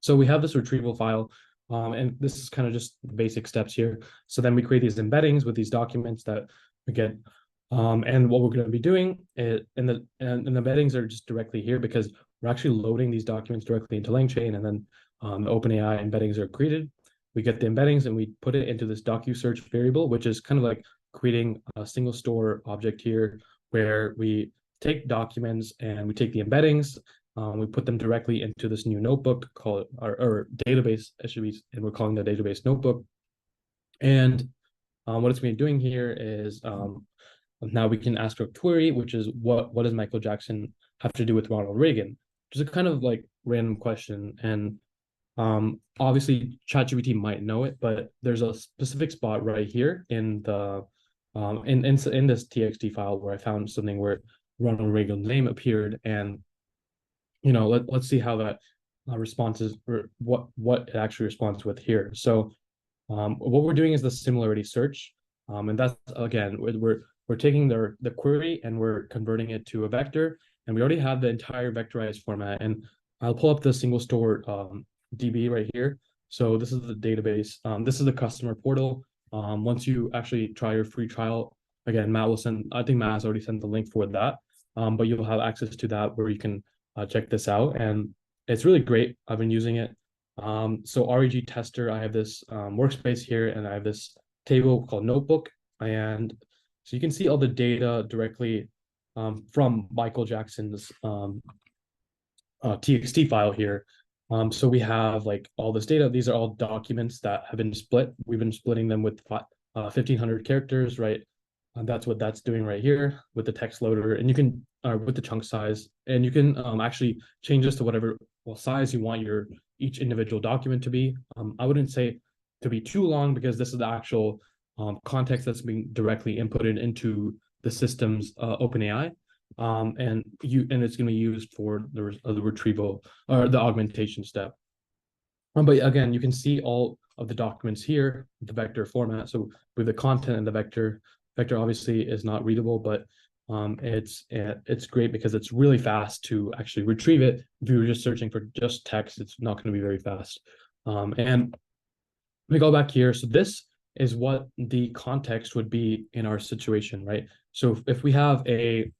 Speaker 2: so we have this retrieval file, and this is kind of just the basic steps here. So then we create these embeddings with these documents that we get. And what we're going to be doing is, and the embeddings are just directly here because we're actually loading these documents directly into LangChain, and then the OpenAI embeddings are created. We get the embeddings and we put it into this docu-search variable, which is kind of like creating a single store object here, where we take documents and we take the embeddings, we put them directly into this new notebook called or database, and we're calling the database notebook. And what it's going to be doing here is now we can ask a query, which is what does Michael Jackson have to do with Ronald Reagan? Which is a kind of like random question, and obviously ChatGPT might know it, but there's a specific spot right here in the in this txt file where I found something where Ronald Reagan's name appeared, and let's see how that response is, or what it actually responds with here. So what we're doing is the similarity search, and that's again we're taking the query and we're converting it to a vector, and we already have the entire vectorized format. And I'll pull up the SingleStore DB right here. So this is the database. This is the customer portal. Once you actually try your free trial, again, Matt will send. I think Matt has already sent the link for that. But you'll have access to that where you can check this out, and it's really great. I've been using it. So RAG tester, I have this workspace here, and I have this table called notebook, and so you can see all the data directly from Michael Jackson's txt file here. So we have like all this data. These are all documents that have been split. We've been splitting them with 1,500 characters, right? And that's what that's doing right here with the text loader. And you can, with the chunk size, and you can actually change this to whatever size you want your each individual document to be. I wouldn't say to be too long because this is the actual context that's being directly inputted into the system's OpenAI. And it's going to be used for the retrieval or the augmentation step. But again, you can see all of the documents here, the vector format. So with the content and the vector obviously is not readable, but it's great because it's really fast to actually retrieve it. If you were just searching for just text, it's not going to be very fast. And let me go back here. So this is what the context would be in our situation, right? So if we have a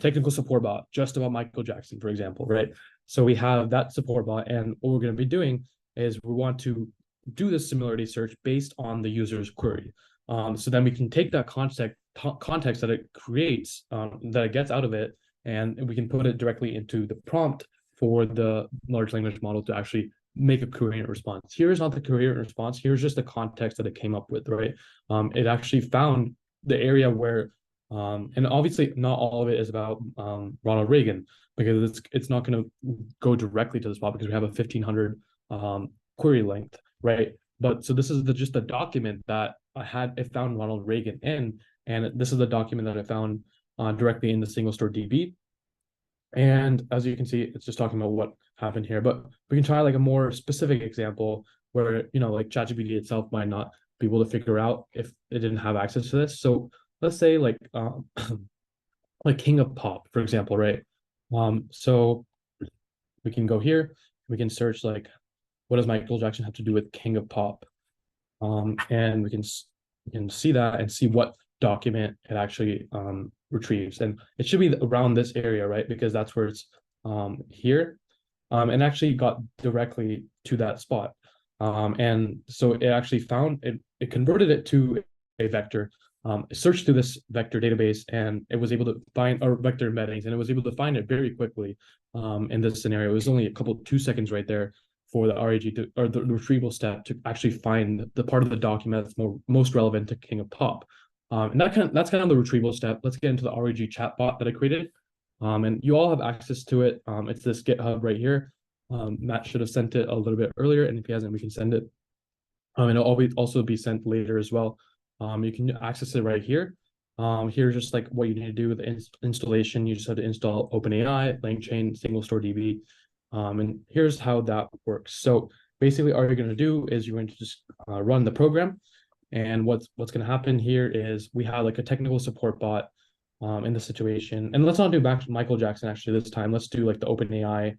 Speaker 2: technical support bot just about Michael Jackson, for example, right? So we have that support bot, and what we're going to be doing is we want to do this similarity search based on the user's query. So then we can take that context that it creates, that it gets out of it, and we can put it directly into the prompt for the large language model to actually make a coherent response. Here's not the coherent response. Here's just the context that it came up with, right? It actually found the area where, and obviously not all of it is about Ronald Reagan, because it's not going to go directly to the spot because we have a 1,500 query length, right? But so this is just the document that it found Ronald Reagan in, and this is the document that I found directly in the SingleStore DB. And as you can see, it's just talking about what happened here. But we can try like a more specific example where, like ChatGPT itself might not be able to figure out if it didn't have access to this. So let's say like like King of Pop, for example, right? So we can go here, we can search like, what does Michael Jackson have to do with King of Pop? And we can see that and see what document it actually retrieves. And it should be around this area, right? Because that's where it's here. And actually got directly to that spot. And so it actually found it converted it to a vector, searched through this vector database, and it was able to find our vector embeddings, and it was able to find it very quickly. In this scenario, it was only 2 seconds right there for the RAG or the retrieval step to actually find the part of the document that's most relevant to King of Pop. And that's kind of the retrieval step. Let's get into the RAG chatbot that I created. And you all have access to it. It's this GitHub right here. Matt should have sent it a little bit earlier, and if he hasn't, we can send it. And it'll also be sent later as well. You can access it right here. Here's just like what you need to do with the installation. You just have to install OpenAI, LangChain, SingleStore DB. And here's how that works. So basically all you're going to do is you're going to just run the program. And what's going to happen here is we have like a technical support bot in the situation. And let's not do back to Michael Jackson actually this time. Let's do like the OpenAI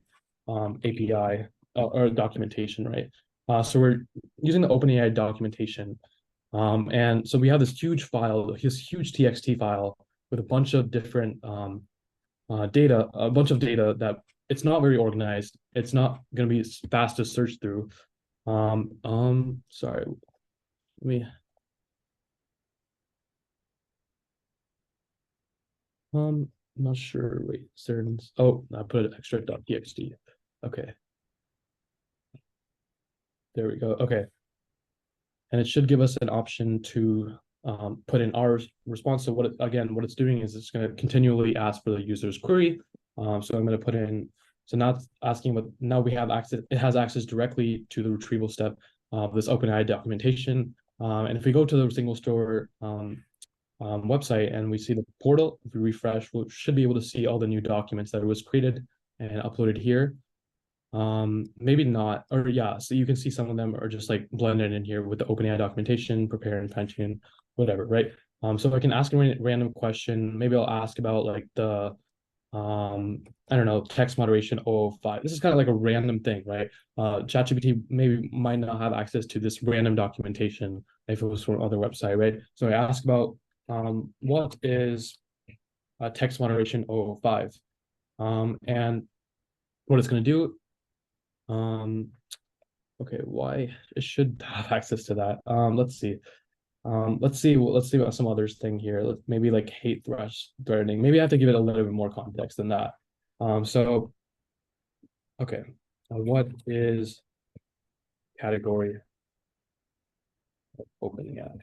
Speaker 2: API or documentation, right? So we're using the OpenAI documentation. And so we have this huge file, this huge TXT file with a bunch of different data, a bunch of data that it's not very organized. It's not going to be fast to search through. Sorry, I'm not sure. Wait, certain. Oh, I put an extra .txt. Okay, there we go. Okay, and it should give us an option to put in our response. So what it's doing is it's going to continually ask for the user's query. So I'm going to put in. So now it's asking, but now we have access. It has access directly to the retrieval step of this OpenAI documentation. And if we go to the SingleStore website and we see the portal, if we refresh, we should be able to see all the new documents that was created and uploaded here. Maybe not, or yeah, so you can see some of them are just like blended in here with the OpenAI documentation, prepare and fine tune, whatever, right? So I can ask a random question. Maybe I'll ask about like the I don't know, text moderation 005. This is kind of like a random thing, right? ChatGPT maybe might not have access to this random documentation if it was from other website, right? So I ask about what is text moderation 005? And what it's going to do, okay, why it should have access to that. Let's see. Let's see about some others thing here. Maybe like hate threatening. Maybe I have to give it a little bit more context than that. So okay. What is category of OpenAI?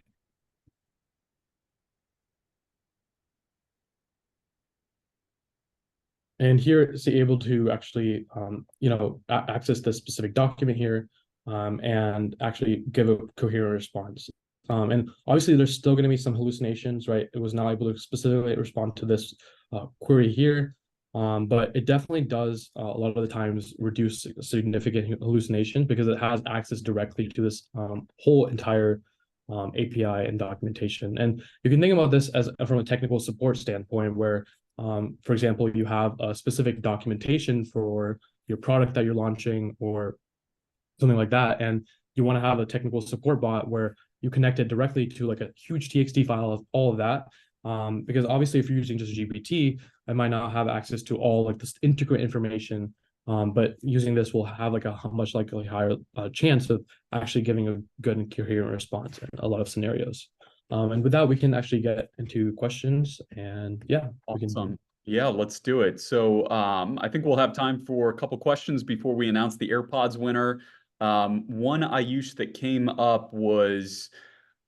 Speaker 2: And here it's able to actually, access this specific document here, and actually give a coherent response. And obviously, there's still going to be some hallucinations, right? It was not able to specifically respond to this query here, but it definitely does a lot of the times reduce significant hallucinations because it has access directly to this whole entire API and documentation. And you can think about this as from a technical support standpoint, where for example, you have a specific documentation for your product that you're launching or something like that, and you want to have a technical support bot where you connect it directly to like a huge TXT file of all of that. Because obviously, if you're using just GPT, I might not have access to all like this intricate information. But using this will have like a much likely higher chance of actually giving a good and coherent response in a lot of scenarios. And with that, we can actually get into questions, and yeah, we can.
Speaker 1: Awesome. Yeah, let's do it. So I think we'll have time for a couple questions before we announce the AirPods winner. One Ayush that came up was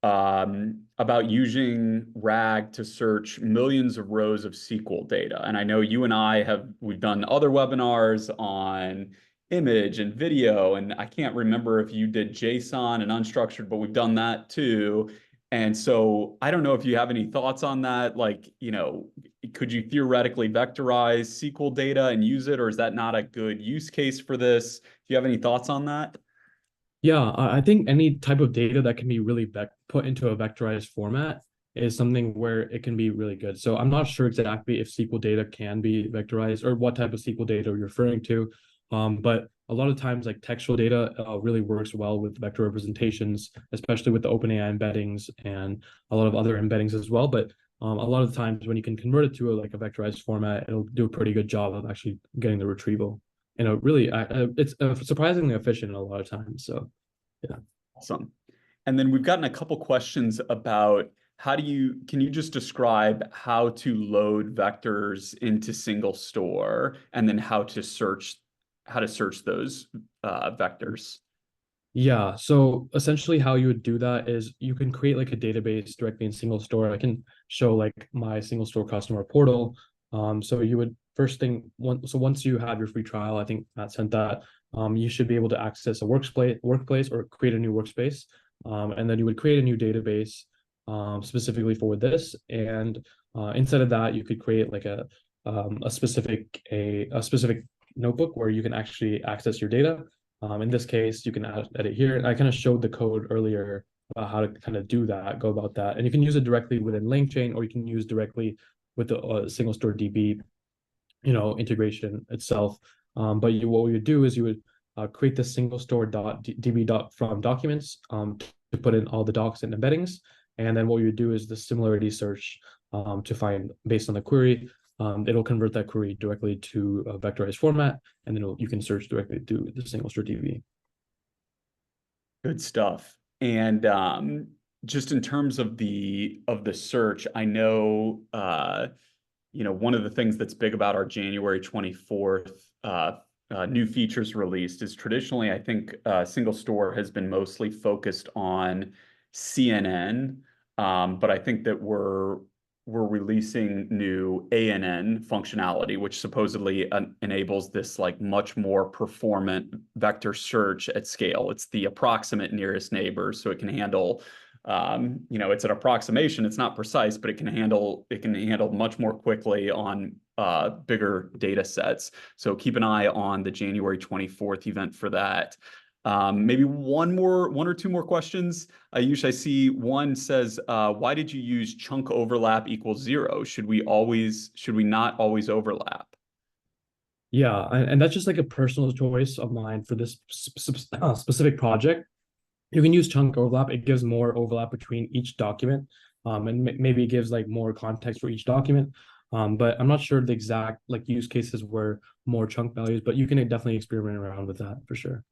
Speaker 1: about using RAG to search millions of rows of SQL data. And I know you and we've done other webinars on image and video, and I can't remember if you did JSON and unstructured, but we've done that too. And so I don't know if you have any thoughts on that. Like, could you theoretically vectorize SQL data and use it, or is that not a good use case for this? Do you have any thoughts on that?
Speaker 2: Yeah, I think any type of data that can be really put into a vectorized format is something where it can be really good. So I'm not sure exactly if SQL data can be vectorized or what type of SQL data you're referring to. But a lot of times, like textual data really works well with vector representations, especially with the OpenAI embeddings and a lot of other embeddings as well. But a lot of the times when you can convert it to like a vectorized format, it'll do a pretty good job of actually getting the retrieval. Really, it's surprisingly efficient a lot of times. So, yeah.
Speaker 1: Awesome. And then we've gotten a couple questions about can you just describe how to load vectors into SingleStore and then how to search those vectors?
Speaker 2: Yeah, so essentially how you would do that is you can create like a database directly in SingleStore. I can show like my SingleStore customer portal. So you would first thing once you have your free trial, I think Matt sent that, you should be able to access a workplace or create a new workspace. And then you would create a new database specifically for this. And inside of that, you could create like a specific notebook where you can actually access your data. In this case, you can edit here. I kind of showed the code earlier about how to kind of do that, go about that. And you can use it directly within LangChain, or you can use directly with the SingleStore DB, integration itself. But what we would do is you would create the SingleStore.db from documents to put in all the docs and embeddings. And then what we would do is the similarity search to find based on the query. It'll convert that query directly to a vectorized format, and then you can search directly to the SingleStore DB.
Speaker 1: Good stuff. And just in terms of the search, I know one of the things that's big about our January 24th new features released is traditionally, I think SingleStore has been mostly focused on CNN, but I think that we're releasing new ANN functionality, which supposedly enables this like much more performant vector search at scale. It's the approximate nearest neighbor, so it can handle it's an approximation. It's not precise, but it can handle much more quickly on bigger data sets. So keep an eye on the January 24th event for that. Maybe one or two more questions. Ayush, I see one says, why did you use chunk overlap equals 0? Should we not always overlap?
Speaker 2: Yeah, and that's just like a personal choice of mine for this specific project. You can use chunk overlap. It gives more overlap between each document, and maybe it gives like more context for each document. But I'm not sure the exact like use cases where more chunk values, but you can definitely experiment around with that for sure.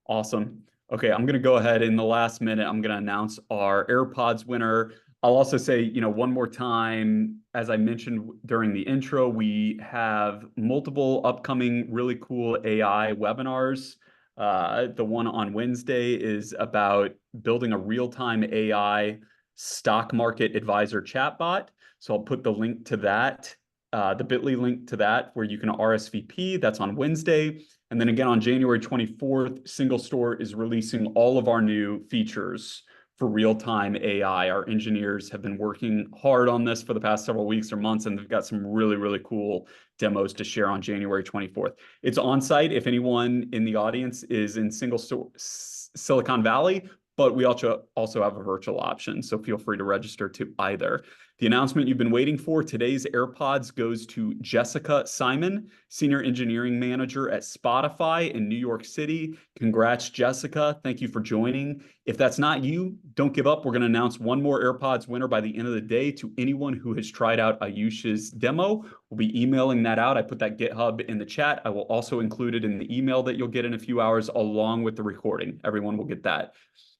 Speaker 1: Awesome. Okay, I'm going to go ahead in the last minute. I'm going to announce our AirPods winner. I'll also say, one more time, as I mentioned during the intro, we have multiple upcoming really cool AI webinars. The one on Wednesday is about building a real-time AI stock market advisor chatbot. So I'll put the link to that, the bit.ly link to that, where you can RSVP. That's on Wednesday. And then again on January 24th, SingleStore is releasing all of our new features for real-time AI. Our engineers have been working hard on this for the past several weeks or months, and they've got some really, really cool demos to share on January 24th. It's on site if anyone in the audience is in Silicon Valley, but we also have a virtual option, so feel free to register to either. The announcement you've been waiting for, today's AirPods goes to Jessica Simon, Senior Engineering Manager at Spotify in New York City. Congrats, Jessica. Thank you for joining. If that's not you, don't give up. We're going to announce one more AirPods winner by the end of the day to anyone who has tried out Ayush's demo. We'll be emailing that out. I put that GitHub in the chat. I will also include it in the email that you'll get in a few hours along with the recording. Everyone will get that.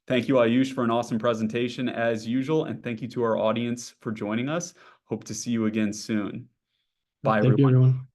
Speaker 1: Thank you, Ayush, for an awesome presentation as usual. And thank you to our audience for joining us. Hope to see you again soon. Bye,
Speaker 2: Thank you,
Speaker 1: everyone.
Speaker 2: everyone.